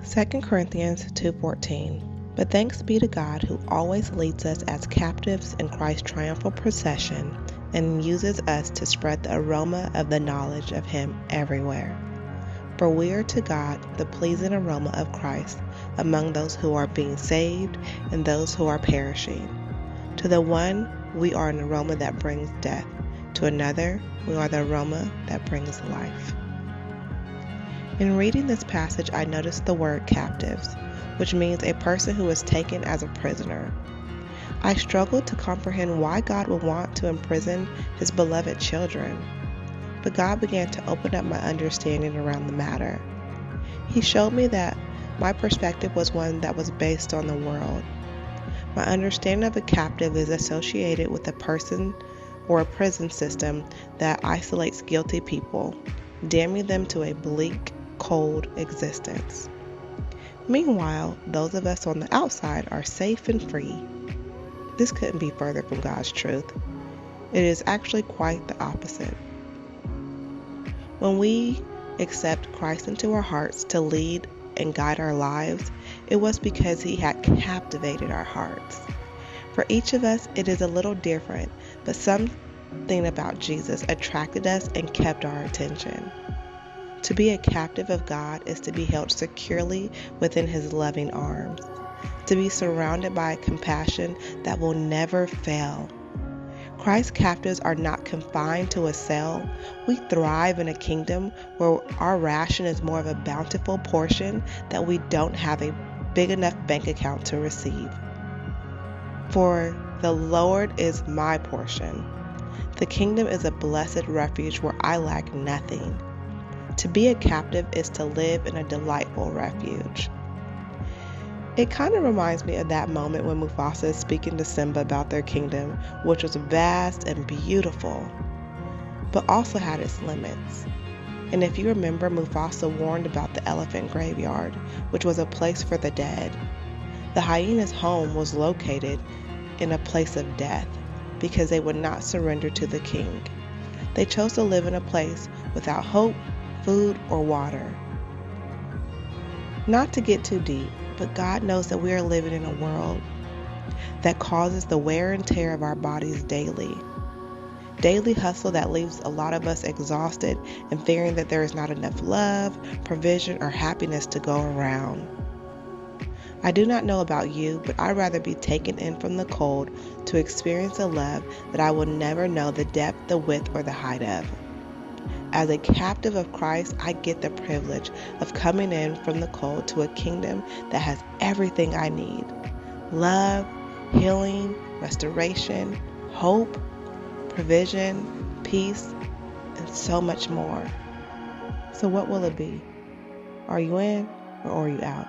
2 Corinthians 2:14. But thanks be to God who always leads us as captives in Christ's triumphal procession and uses us to spread the aroma of the knowledge of Him everywhere. For we are to God the pleasing aroma of Christ among those who are being saved and those who are perishing. To the one, we are an aroma that brings death. To another, we are the aroma that brings life. In reading this passage, I noticed the word captives, which means a person who is taken as a prisoner. I struggled to comprehend why God would want to imprison His beloved children, but God began to open up my understanding around the matter. He showed me that my perspective was one that was based on the world. My understanding of a captive is associated with a person or a prison system that isolates guilty people, damning them to a bleak, cold existence. Meanwhile, those of us on the outside are safe and free. This couldn't be further from God's truth. It is actually quite the opposite. When we accept Christ into our hearts to lead and guide our lives, it was because He had captivated our hearts. For each of us, it is a little different, but something about Jesus attracted us and kept our attention. To be a captive of God is to be held securely within His loving arms, to be surrounded by a compassion that will never fail. Christ's captives are not confined to a cell. We thrive in a kingdom where our ration is more of a bountiful portion that we don't have a big enough bank account to receive. For the Lord is my portion. The kingdom is a blessed refuge where I lack nothing. To be a captive is to live in a delightful refuge. It kind of reminds me of that moment when Mufasa is speaking to Simba about their kingdom, which was vast and beautiful, but also had its limits. And if you remember, Mufasa warned about the elephant graveyard, which was a place for the dead. The hyena's home was located in a place of death because they would not surrender to the king. They chose to live in a place without hope, food, or water. Not to get too deep, but God knows that we are living in a world that causes the wear and tear of our bodies daily. Daily hustle that leaves a lot of us exhausted and fearing that there is not enough love, provision, or happiness to go around. I do not know about you, but I'd rather be taken in from the cold to experience a love that I will never know the depth, the width, or the height of. As a captive of Christ, I get the privilege of coming in from the cold to a kingdom that has everything I need: love, healing, restoration, hope, provision, peace, and so much more. So what will it be? Are you in or are you out?